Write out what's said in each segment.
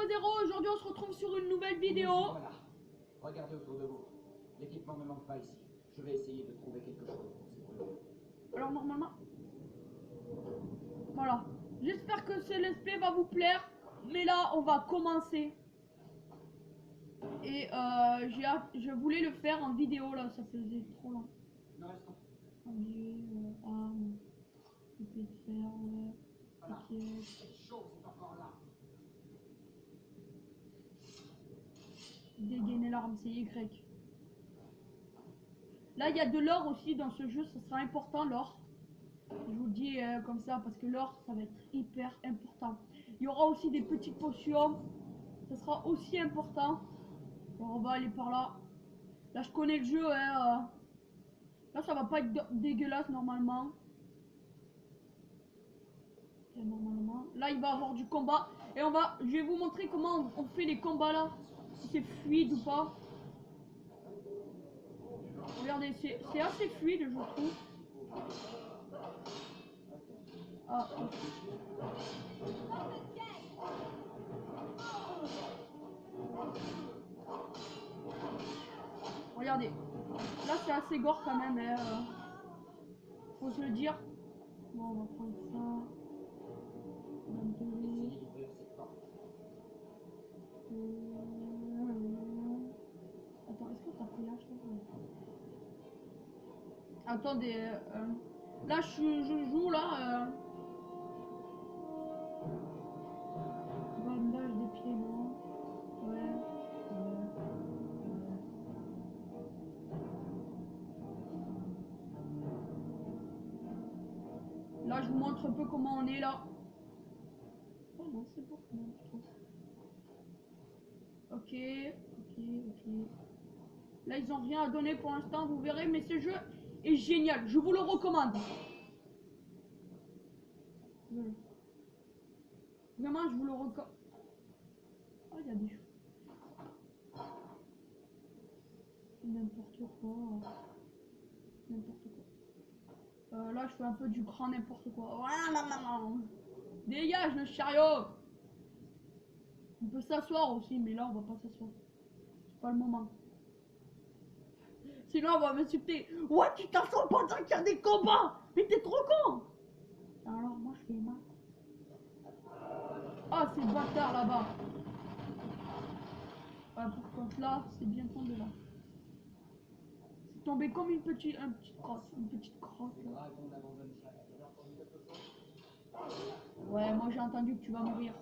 Zéro, aujourd'hui on se retrouve sur une nouvelle vidéo. Voilà, regardez autour de vous. L'équipement ne manque pas ici. Je vais essayer de trouver quelque chose pour ces problèmes. Alors normalement, voilà. J'espère que ce let's play va vous plaire. Mais là, on va commencer. Et je voulais le faire en vidéo là, ça faisait trop long. Nous restons. Arme, épée de fer, ouais. Voilà. Ok. Cette chose est encore là. Dégainer l'arme, c'est Y. Là, il y a de l'or aussi dans ce jeu, ça sera important l'or. Je vous le dis comme ça parce que l'or, ça va être hyper important. Il y aura aussi des petites potions, ça sera aussi important. Alors, on va aller par là. Là, je connais le jeu, hein. Là, ça va pas être dégueulasse normalement. Et normalement. Là, il va y avoir du combat. Et je vais vous montrer comment on fait les combats là. Si c'est fluide ou pas. Regardez, c'est assez fluide, je trouve. Ah. Regardez. Là, c'est assez gore quand même. Faut se le dire. Bon, on va prendre ça. Attends, est-ce que t'as pris l'âge là? Attendez, là je joue là. Bandage des pieds, non? Ouais. Là, je vous montre un peu comment on est là. Oh non, c'est bon, non, je trouve. Ok. Là, ils ont rien à donner pour l'instant, vous verrez, mais ce jeu est génial. Je vous le recommande. Vraiment, je vous le recommande. Oh, il y a des choses. N'importe quoi. Là, je fais un peu du grand n'importe quoi. Dégage le chariot. On peut s'asseoir aussi, mais là, on va pas s'asseoir. C'est pas le moment. Sinon, on va m'insulter. Ouais, tu t'assois pendant qu'il y a des combats. Mais t'es trop con. Alors, moi, je fais mal. Ah, c'est le bâtard là-bas. Par contre, là, c'est bien tombé là. C'est tombé comme une petite crotte. Là. Ouais, moi j'ai entendu que tu vas mourir.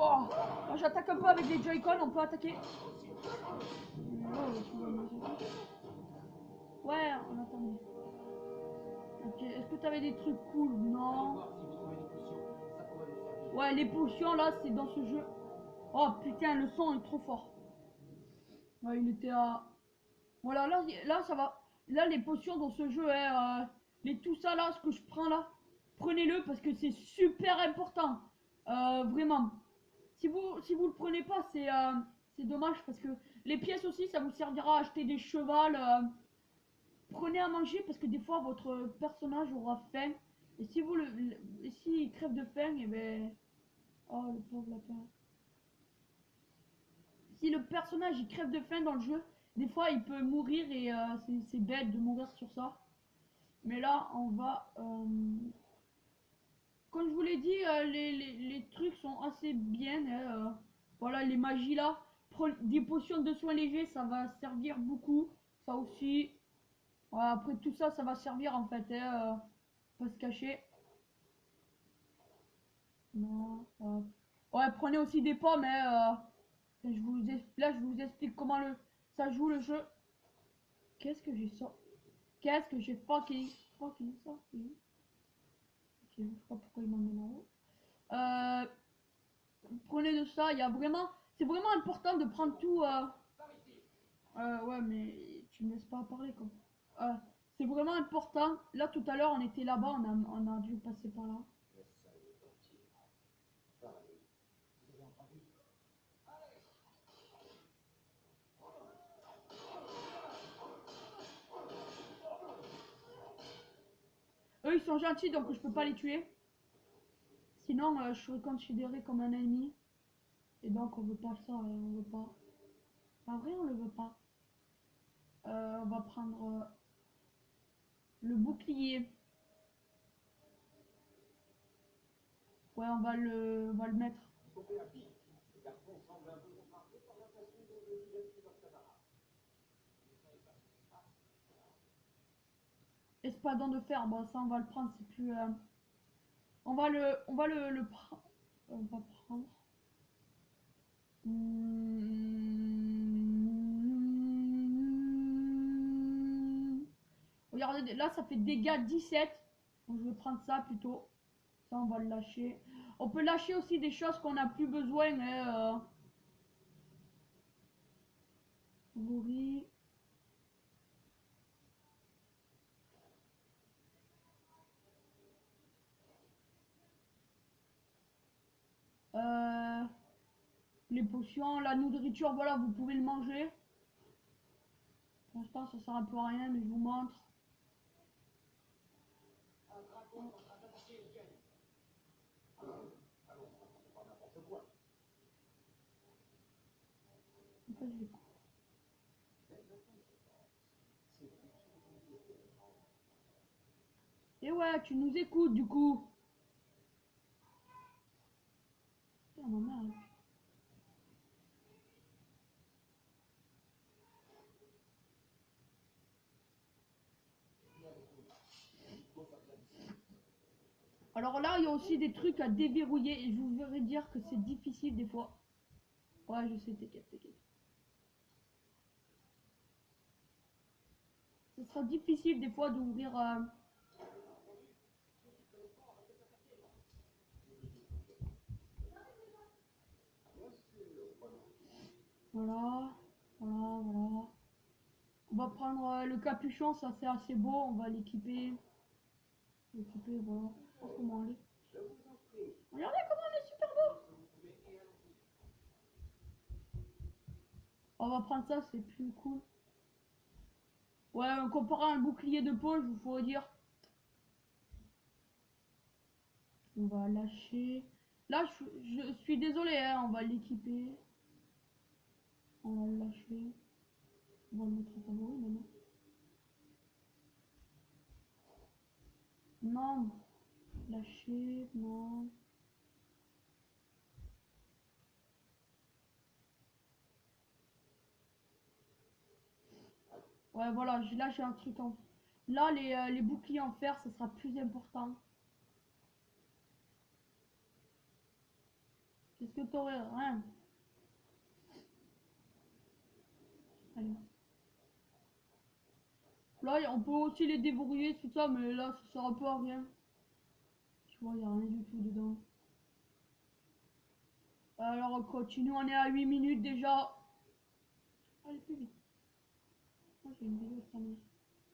Oh, j'attaque un peu avec les Joy-Con, on peut attaquer. Ouais, on attendait. Ok, est-ce que t'avais des trucs cool? Non. Ouais, les potions là, c'est dans ce jeu. Oh putain, le son est trop fort. Ouais, il était à... Voilà, là ça va. Là, les potions dans ce jeu, tout ça là, ce que je prends là, prenez-le parce que c'est super important. Vraiment. Si vous le prenez pas, c'est dommage parce que les pièces aussi, ça vous servira à acheter des chevals. Prenez à manger parce que des fois votre personnage aura faim. Et si s'il crève de faim, et ben, oh le pauvre lapin. Si le personnage il crève de faim dans le jeu, des fois il peut mourir et c'est bête de mourir sur ça. Mais là, on va, comme je vous l'ai dit, les trucs sont assez bien. Voilà, les magies là. Des potions de soins légers, ça va servir beaucoup. Ça aussi. Ouais, après tout ça, ça va servir en fait. Pas se cacher. Non. Ouais, prenez aussi des pommes. Là, je vous explique comment ça joue le jeu. Qu'est-ce que j'ai sorti? Qu'est-ce que j'ai fucking sorti? Ok, je sais pas pourquoi il m'emmène en haut. Prenez de ça, il y a vraiment... C'est vraiment important de prendre tout... ouais, mais tu me laisses pas parler, quoi. C'est vraiment important. Là, tout à l'heure, on était là-bas, on a dû passer par là. Eux ils sont gentils donc je peux pas les tuer. Sinon je serais considéré comme un ennemi. Et donc on veut pas ça, on veut pas. En vrai on le veut pas. On va prendre le bouclier. Ouais on va le mettre. Espadon de fer, bon ça on va le prendre, c'est plus. On va le prendre. On va prendre. Regardez, là ça fait dégâts 17. Donc je vais prendre ça plutôt. Ça on va le lâcher. On peut lâcher aussi des choses qu'on n'a plus besoin. Favoris. Les potions, la nourriture, voilà, vous pouvez le manger. Pour l'instant, ça sert un peu à rien, mais je vous montre. Et ouais, tu nous écoutes du coup. Putain, ma mère. Alors là, il y a aussi des trucs à déverrouiller et je vous verrai dire que c'est difficile des fois. Ouais, je sais, t'inquiète. Ce sera difficile des fois d'ouvrir. Voilà. On va prendre le capuchon, ça c'est assez beau, on va l'équiper. Voilà. Oh, comment elle est. Regardez comment elle est super beau. On va prendre ça, c'est plus cool. Ouais, comparé à un bouclier de peau, je vous pourrais dire. On va lâcher. Là, je suis désolé, hein, on va l'équiper. On va le lâcher. On va le mettre en favori maintenant. Non. Lâcher, non. Ouais, voilà, là j'ai un truc en... Là, les boucliers en fer, ça sera plus important. Qu'est-ce que t'aurais? Rien. Allez. Là, on peut aussi les débrouiller, tout ça, mais là, ça sert un peu à rien. Tu vois, il n'y a rien du tout dedans. Alors, on continue, on est à 8 minutes déjà. Allez, plus vite. Moi, j'ai une vidéo cette année.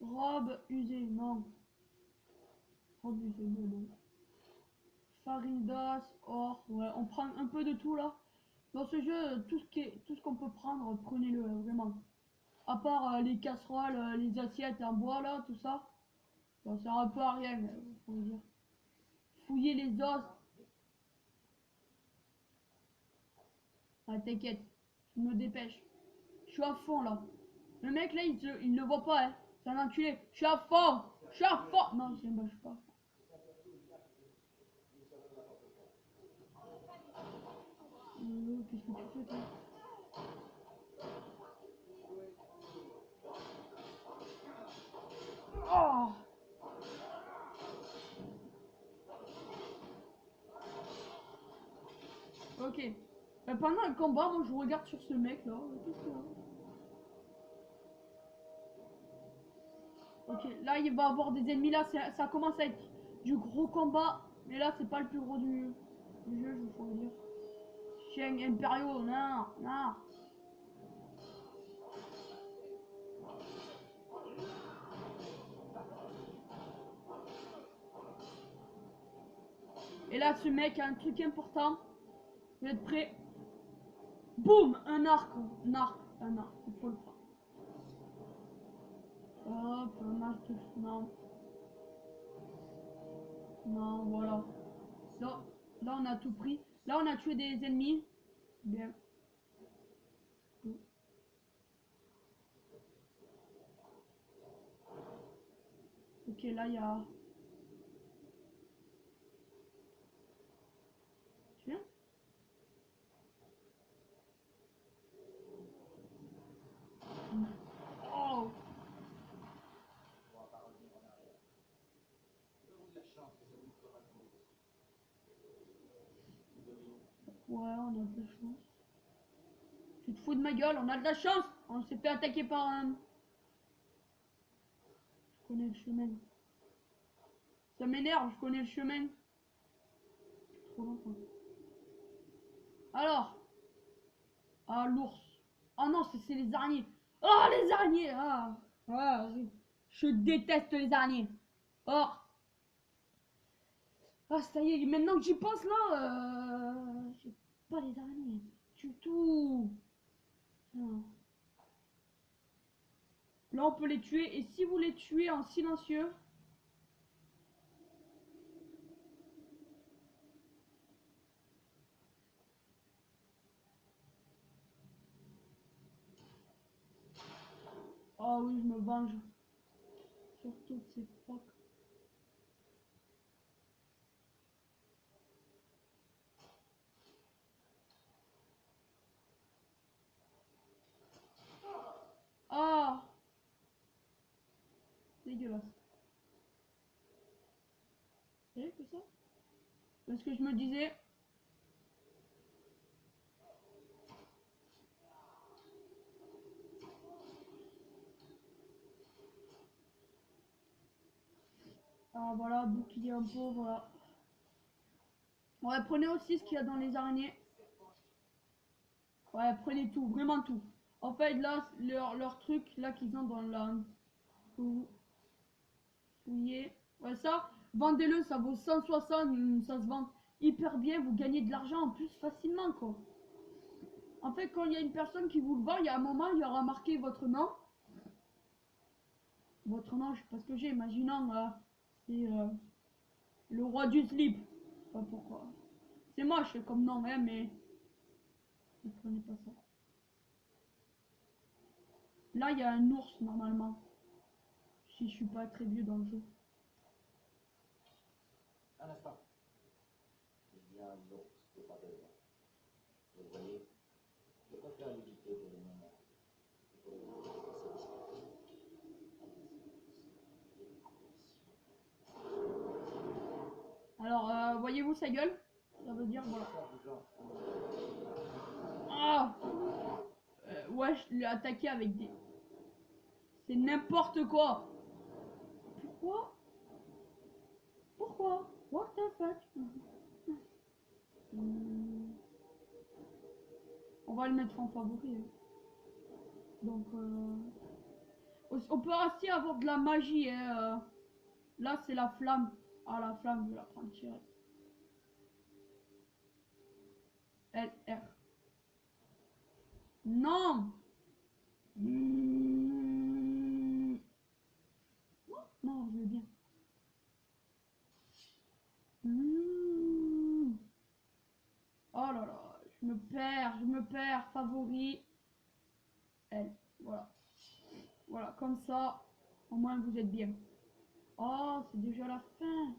Robe usée, non. Robe usée, non. Farine d'os, or, ouais, on prend un peu de tout là. Dans ce jeu, tout ce qu'on peut prendre, prenez-le, vraiment. À part les casseroles, les assiettes en bois là, tout ça. Ça sert un peu à rien, faut dire. Fouiller les os. Ah, t'inquiète, je me dépêche. Je suis à fond là. Le mec là, il le voit pas, hein. C'est un enculé. Je suis à fond. Non, c'est je suis pas. Qu'est-ce que tu fais toi? Oh! Ok. Pendant un combat, moi je regarde sur ce mec là. Qu'est-ce qu'il a? Ok, là il va avoir des ennemis là, ça commence à être du gros combat. Mais là c'est pas le plus gros du jeu, je vous dire. Chien impériaux, non. Et là ce mec a un truc important. Vous êtes prêts? Boum! Un arc, il faut le prendre. Hop, un arc, non. on a tout pris. Là, on a tué des ennemis. Bien. Ok, là, il y a... Tu viens? Oh! Ouais, on a de la chance. Tu te fous de ma gueule, on a de la chance. On s'est fait attaquer par un... Je connais le chemin. Ça m'énerve, je connais le chemin. Trop longtemps. Alors. Ah, l'ours. Oh non, c'est les araignées. Oh, les araignées. Ah, ouais, je déteste les araignées. Oh. Ah, ça y est, maintenant que j'y pense là, j'ai pas les araignées. Du tout. Non. Là, on peut les tuer. Et si vous les tuez en silencieux... Oh oui, je me venge. Sur toutes ces phoques. Ah, dégueulasse. C'est que ça? Parce que je me disais... Ah voilà, bouclier un peu, voilà. Ouais, prenez aussi ce qu'il y a dans les araignées. Ouais, prenez tout, vraiment tout. En fait, là, leur truc, là, qu'ils ont dans la... Vous voyez. Ouais, ça, vendez-le, ça vaut 160, ça se vend hyper bien, vous gagnez de l'argent en plus facilement, quoi. En fait, quand il y a une personne qui vous le vend, il y a un moment, il y aura marqué votre nom. Votre nom, je sais pas ce que j'ai, imaginons, c'est le roi du slip. Je sais pas pourquoi. C'est moche comme nom, hein, mais... Ne prenez pas ça. Là, il y a un ours, normalement. Si je suis pas très vieux dans le jeu. Un instant. Il y a un ours de pas de loin. Vous voyez, je préfère l'éviter pour le moment. Pour le moment, Alors, voyez-vous sa gueule? Ça veut dire, voilà. Ah, ouais, je l'ai attaqué avec des... C'est n'importe quoi. Pourquoi? Pourquoi? What the fuck? On va le mettre en favori. Hein. Donc, on peut aussi avoir de la magie. Hein, Là, c'est la flamme. Ah, la flamme, je vais la prendre direct. LR. Non! Non, je veux bien. Oh là là, je me perds, favori. Elle, voilà. Voilà, comme ça, au moins vous êtes bien. Oh, c'est déjà la fin.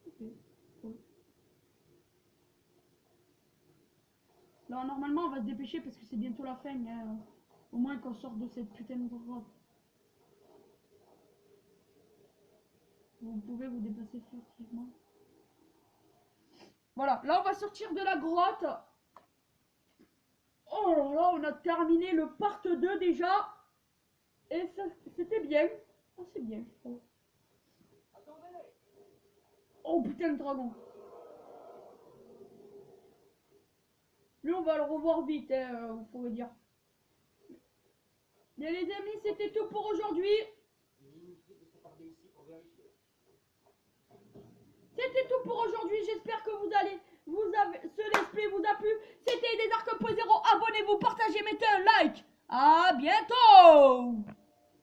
Ok, cool. Là, normalement, on va se dépêcher parce que c'est bientôt la fin. Hein. Au moins qu'on sorte de cette putain de grotte. Vous pouvez vous déplacer furtivement. Voilà, là, on va sortir de la grotte. Oh là là, on a terminé le part 2 déjà. Et c'était bien. Ah, c'est bien, je trouve. Oh putain, le dragon. Lui, on va le revoir vite, hein, on pourrait dire. Et les amis, c'était tout pour aujourd'hui. C'était tout pour aujourd'hui. J'espère que ce let's play vous a plu. C'était des Arcs.0. Abonnez-vous, partagez, mettez un like. À bientôt.